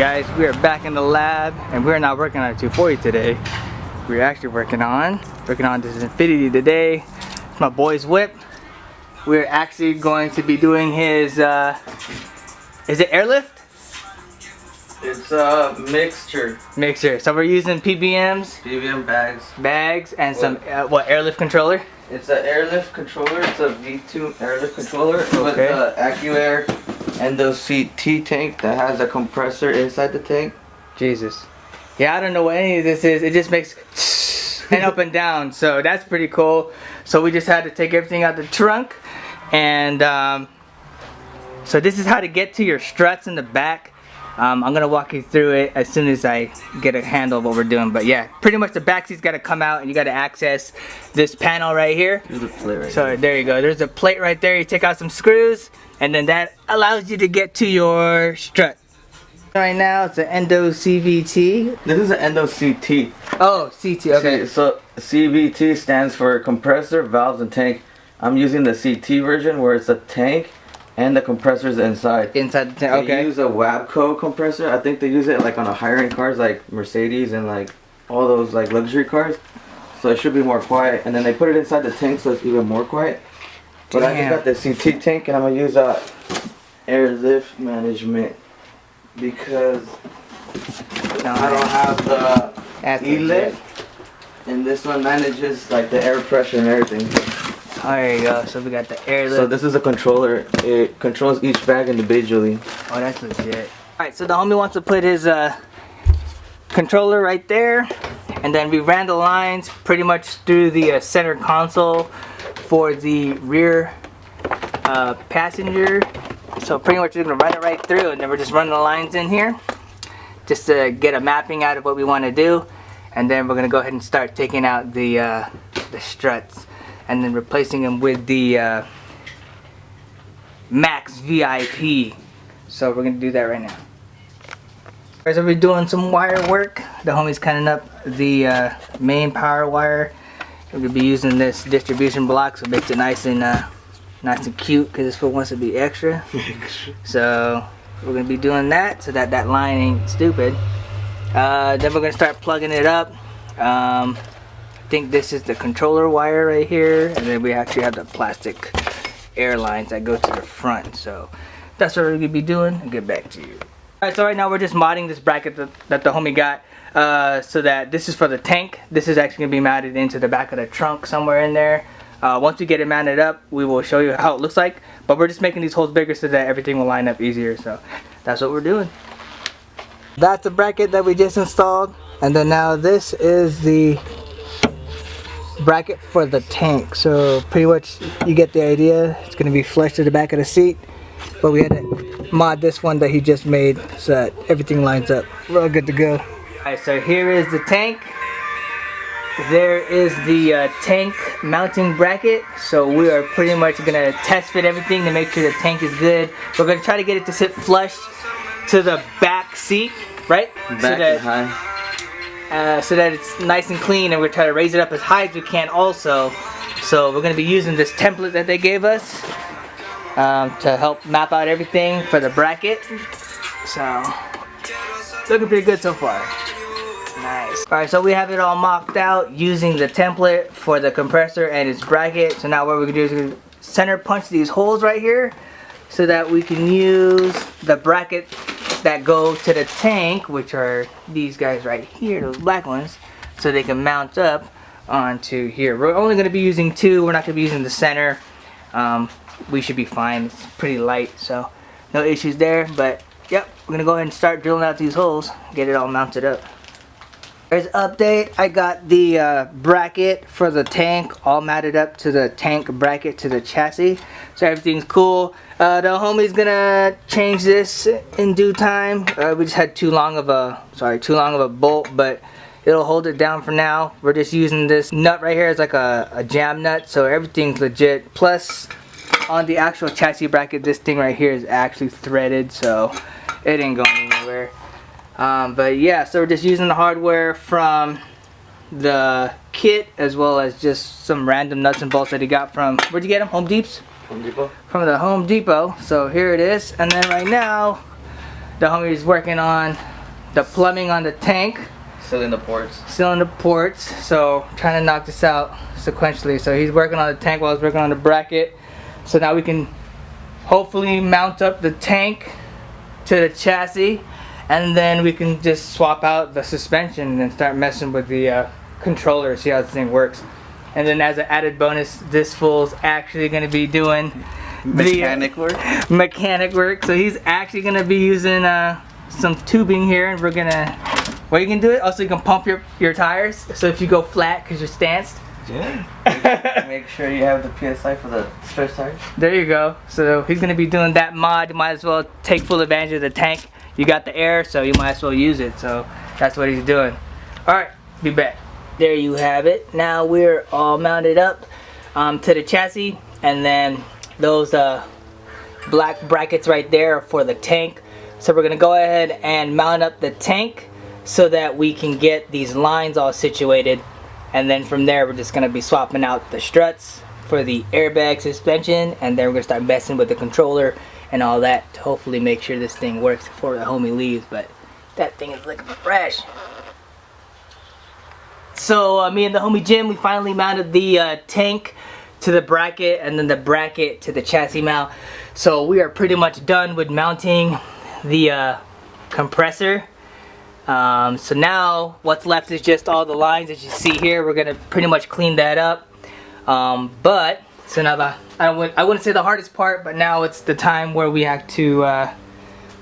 Guys, we are back in the lab and we're not working on a 240 today. We're actually working on this Infinity today. It's my boy's whip. We're actually going to be doing his is it airlift? It's a mixture. So we're using PBM bags and some what, airlift controller? It's an airlift controller. It's a V2 airlift controller with the AccuAir Endo CT tank that has a compressor inside the tank. Jesus. Yeah, I don't know what any of this is. It just makes and up and down. So that's pretty cool. So we just had to take everything out the trunk, and so this is how to get to your struts in the back. I'm gonna walk you through it as soon as I get a handle of what we're doing. But yeah, pretty much the back seat's gotta come out and you gotta access this panel right here. There's a plate right so there you go. There's a plate right there. You take out some screws and then that allows you to get to your strut. Right now it's an Endo CVT. This is an Endo CT. Oh, CT, okay. So CVT stands for compressor, valves, and tank. I'm using the CT version where it's a tank and the compressor's inside. Inside the tank, okay. They use a Wabco compressor. I think they use it like on a higher end cars like Mercedes and like all those like luxury cars. So it should be more quiet. And then they put it inside the tank so it's even more quiet. But I just got the CT tank and I'm gonna use airlift management because I don't have the E-lift. And this one manages like the air pressure and everything. Oh, there you go. So we got the airlift. So this is a controller. It controls each bag individually. Oh, that's legit. Alright, so the homie wants to put his controller right there. And then we ran the lines pretty much through the center console for the rear passenger. So pretty much we're going to run it right through. And then we're just running the lines in here. Just to get a mapping out of what we want to do. And then we're going to go ahead and start taking out the struts. And then replacing them with the Max VIP. So we're gonna do that right now. Alright, so we're doing some wire work. The homie's cutting up the main power wire. We're gonna be using this distribution block, so it makes it nice and cute. Cause this fool wants to be extra. So we're gonna be doing that so that line ain't stupid. Then we're gonna start plugging it up. I think this is the controller wire right here, and then we actually have the plastic air lines that go to the front. So that's what we're gonna be doing. I'll get back to you. Alright, so right now we're just modding this bracket that the homie got, so that this is for the tank. This is actually gonna be mounted into the back of the trunk somewhere in there. Once we get it mounted up, we will show you how it looks like, but we're just making these holes bigger so that everything will line up easier. So that's what we're doing. That's the bracket that we just installed, and then now this is the bracket for the tank. So pretty much you get the idea. It's going to be flush to the back of the seat, but we had to mod this one that he just made so that everything lines up. We're all good to go. Alright, so here is the tank. There is the tank mounting bracket. So we are pretty much going to test fit everything to make sure the tank is good. We're going to try to get it to sit flush to the back seat, right? Back and high. So that it's nice and clean, and we're trying to raise it up as high as we can also. So we're going to be using this template that they gave us to help map out everything for the bracket. So looking pretty good so far. Nice. Alright, so we have it all mocked out using the template for the compressor and its bracket. So now what we're going to do is we're going to center punch these holes right here so that we can use the bracket that go to the tank, which are these guys right here, those black ones, so they can mount up onto here. We're only going to be using two. We're not going to be using the center. We should be fine. It's pretty light, so no issues there. But yep, we're going to go ahead and start drilling out these holes, get it all mounted up. There's an update. I got the bracket for the tank all mounted up to the tank bracket to the chassis, so everything's cool. The homie's gonna change this in due time. We just had too long of a bolt, but it'll hold it down for now. We're just using this nut right here as like a jam nut, so everything's legit. Plus, on the actual chassis bracket, this thing right here is actually threaded, so it ain't going anywhere. But yeah, so we're just using the hardware from the kit as well as just some random nuts and bolts that he got from, where'd you get them? Home Deeps? Home Depot. From the Home Depot. So here it is, and then right now the homie is working on the plumbing on the tank. Sealing the ports. Sealing the ports. So trying to knock this out sequentially. So he's working on the tank while I was working on the bracket. So now we can hopefully mount up the tank to the chassis, and then we can just swap out the suspension and start messing with the controller, see how this thing works. And then as an added bonus, this fool's actually going to be doing Mechanic work. Mechanic work. So he's actually going to be using some tubing here, and we're gonna. Well, you can do it. Also, you can pump your tires. So if you go flat because you're stanced. Yeah. Make sure you have the PSI for the stretch tires. There you go. So he's gonna be doing that mod. You might as well take full advantage of the tank. You got the air, so you might as well use it. So that's what he's doing. All right, be back. There you have it. Now we're all mounted up to the chassis, and then those black brackets right there are for the tank. So we're gonna go ahead and mount up the tank so that we can get these lines all situated, and then from there we're just gonna be swapping out the struts for the airbag suspension, and then we're gonna start messing with the controller and all that to hopefully make sure this thing works before the homie leaves. But that thing is looking fresh. So me and the homie Jim, we finally mounted the tank to the bracket, and then the bracket to the chassis mount. So we are pretty much done with mounting the compressor. So now what's left is just all the lines that you see here. We're gonna pretty much clean that up. But so now I wouldn't say the hardest part, but now it's the time where we have to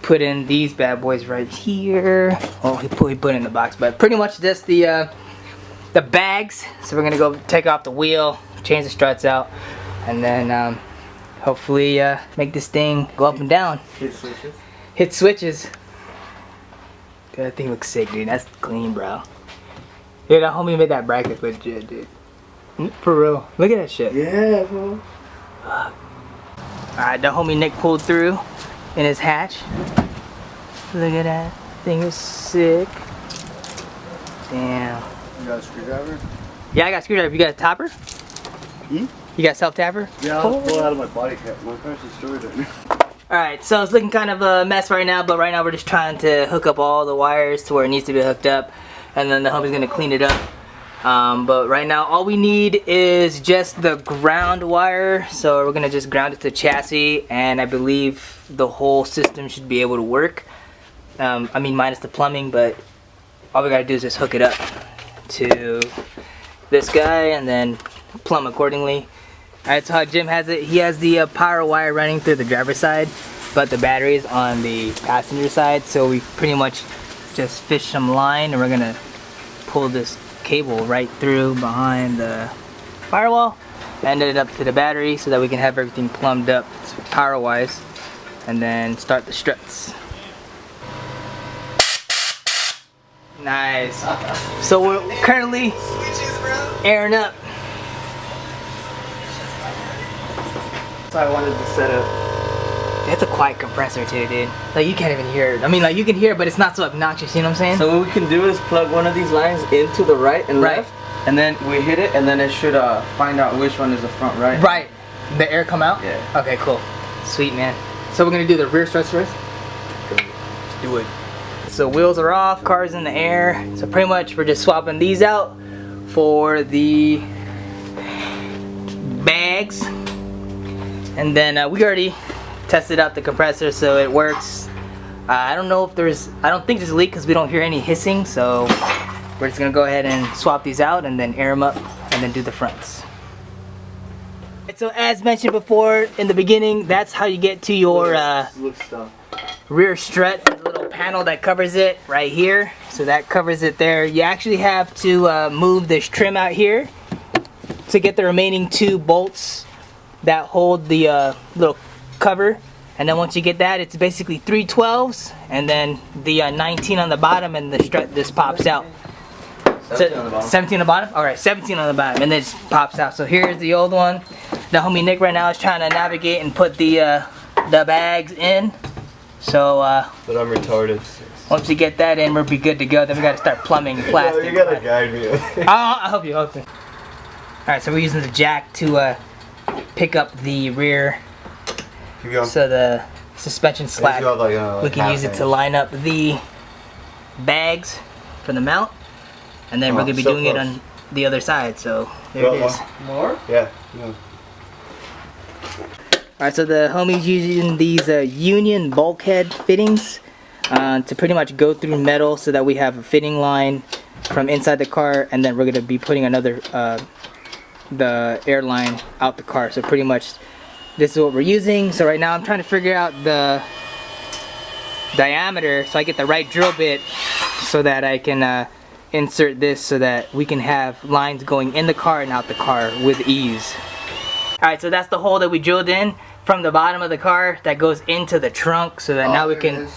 put in these bad boys right here. Oh, he put it in the box, but pretty much just the bags. So we're gonna go take off the wheel, change the struts out, and then hopefully make this thing go up and down. Hit switches. Hit switches. That thing looks sick, dude. That's clean, bro. Yeah, that homie made that bracket legit, dude. For real. Look at that shit. Yeah, bro. Alright, the homie Nick pulled through in his hatch. Look at that. Thing is sick. Damn. You got a screwdriver? Yeah, I got a screwdriver. You got a topper? Hmm? You got a self-tapper? Yeah, I'll pull it out of my body cap. My car's destroyed it. Alright, so it's looking kind of a mess right now, but right now we're just trying to hook up all the wires to where it needs to be hooked up, and then the homie's gonna clean it up. But right now all we need is just the ground wire, so we're gonna just ground it to the chassis, and I believe the whole system should be able to work. I mean minus the plumbing, but all we gotta do is just hook it up to this guy and then plumb accordingly. Alright, so how Jim has it, he has the power wire running through the driver's side, but the battery is on the passenger side, so we pretty much just fish some line, and we're gonna pull this cable right through behind the firewall and it up to the battery so that we can have everything plumbed up power wise, and then start the struts. Nice. So we're currently airing up. So I wanted to set up. It's a quiet compressor too, dude. Like you can't even hear it. I mean, like you can hear it, but it's not so obnoxious. You know what I'm saying? So what we can do is plug one of these lines into the right and left, and then we hit it, and then it should find out which one is the front right. Right. The air come out? Yeah. Okay, cool. Sweet, man. So we're gonna do the rear struts first? Let's do it. So wheels are off, car's in the air. So pretty much we're just swapping these out for the bags. And then we already tested out the compressor, so it works. I don't know if I don't think there's a leak because we don't hear any hissing, so we're just gonna go ahead and swap these out and then air them up and then do the fronts. So as mentioned before in the beginning, that's how you get to your rear strut. There's a little panel that covers it right here, so that covers it there. You actually have to move this trim out here to get the remaining 2 bolts that hold the little cover, and then once you get that, it's basically 3 12s and then the 19 on the bottom, and the strut just pops out. 17 on the bottom. 17 on the bottom? Alright, 17 on the bottom, and then it just pops out. So here's the old one. The homie Nick right now is trying to navigate and put the bags in. So But I'm retarded. once you get that in, we'll be good to go. Then we gotta start plumbing plastic. You gotta guide me. I'll help you. Alright, so we're using the jack to pick up the rear, so the suspension slack, we can use it to line up the bags for the mount, and then we're gonna be so doing it close. on the other side. So there it is. More? Yeah. No. Alright, so the homie's using these union bulkhead fittings to pretty much go through metal so that we have a fitting line from inside the car, and then we're gonna be putting another the airline out the car. So pretty much this is what we're using. So right now I'm trying to figure out the diameter so I get the right drill bit so that I can insert this so that we can have lines going in the car and out the car with ease. Alright, so that's the hole that we drilled in from the bottom of the car that goes into the trunk, so that now we can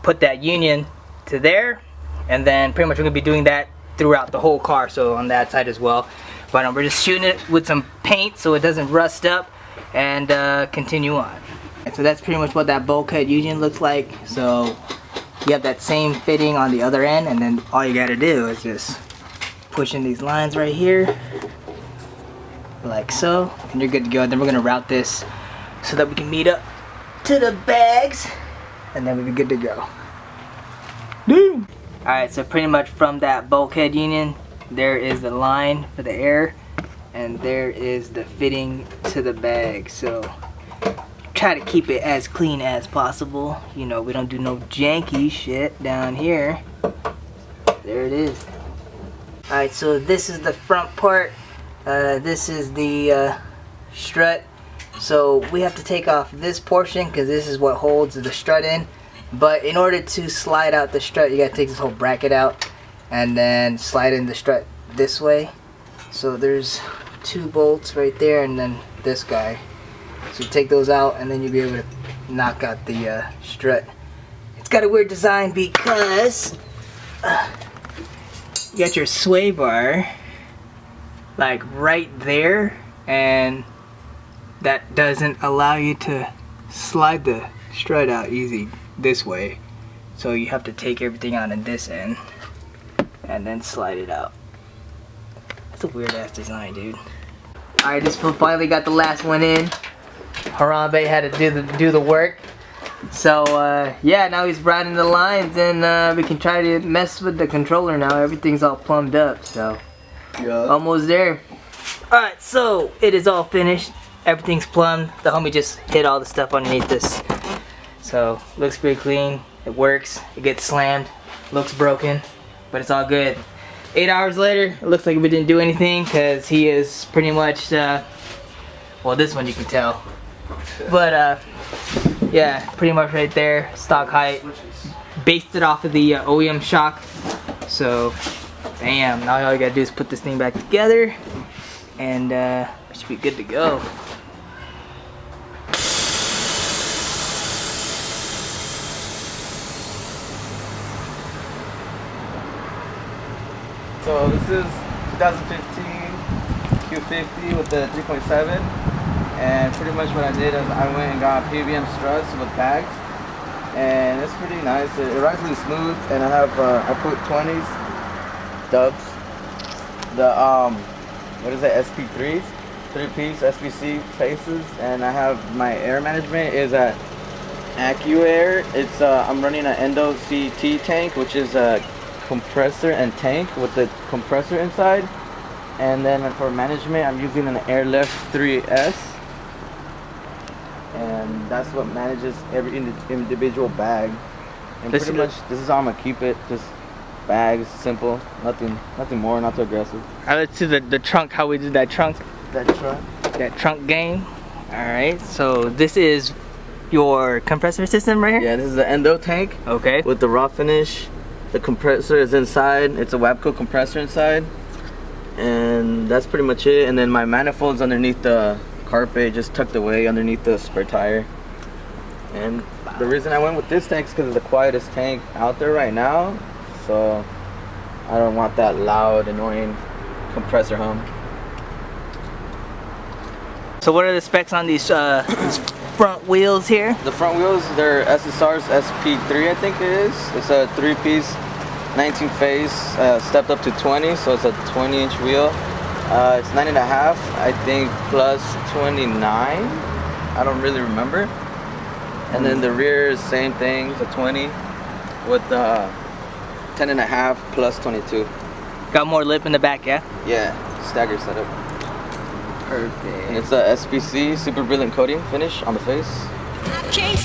put that union to there, and then pretty much we're going to be doing that throughout the whole car, so on that side as well. But we're just shooting it with some paint so it doesn't rust up, and continue on. And so that's pretty much what that bulkhead union looks like. So you have that same fitting on the other end, and then all you got to do is just push in these lines right here, like so, and you're good to go. Then we're gonna route this so that we can meet up to the bags, and then we'll be good to go. Alright, so pretty much from that bulkhead union, there is the line for the air, and there is the fitting to the bag. So try to keep it as clean as possible. You know, we don't do no janky shit down here. There it is. Alright, so this is the front part. This is the strut. So we have to take off this portion because this is what holds the strut in. But in order to slide out the strut, you gotta take this whole bracket out and then slide in the strut this way. So there's 2 bolts right there, and then this guy. So you take those out, and then you'll be able to knock out the strut. It's got a weird design because you got your sway bar like right there, and that doesn't allow you to slide the strut out easy this way. So you have to take everything out in this end and then slide it out. That's a weird ass design, dude. Alright, this fool finally got the last one in. Harambe had to do the work. So yeah, now he's riding the lines, and we can try to mess with the controller now. Everything's all plumbed up, so yeah. Almost there. Alright, so it is all finished. Everything's plumbed. The homie just hit all the stuff underneath this. So looks pretty clean. It works. It gets slammed. Looks broken, but it's all good. 8 hours later, it looks like we didn't do anything because he is pretty much well, this one you can tell, but yeah, pretty much right there, stock height, based it off of the OEM shock. So bam, now all you gotta do is put this thing back together, and it should be good to go. So this is 2015 Q50 with the 3.7, and pretty much what I did is I went and got PVM struts with bags, and it's pretty nice. It rides really smooth, and I have I put 20s dubs, the what is it, SP3s, 3-piece SBC faces, and I have my air management is at AccuAir. It's I'm running an Endo CT tank, which is a compressor and tank with the compressor inside, and then for management I'm using an Airlift 3S, and that's what manages every individual bag. And pretty much this is how I'm gonna keep it, just bags, simple, nothing more, not too aggressive. Alright, let's see the trunk, how we did that trunk game. Alright, so this is your compressor system right here? Yeah, this is the Endo tank. Okay. With the raw finish. The compressor is inside. It's a Wabco compressor inside, and that's pretty much it. And then my manifold's underneath the carpet, just tucked away underneath the spare tire. And the reason I went with this tank is because it's the quietest tank out there right now, so I don't want that loud, annoying compressor hum. So what are the specs on these front wheels here? The front wheels, they're SSR's SP3, I think it is. It's a 3-piece 19 phase, stepped up to 20, so it's a 20-inch wheel. It's 9.5, I think, plus 29. I don't really remember. And then the rear is same thing, it's a 20 with 10.5 plus 22. Got more lip in the back, yeah? Yeah, staggered setup. And Perfect. it's a SPC super brilliant coating finish on the face. I can't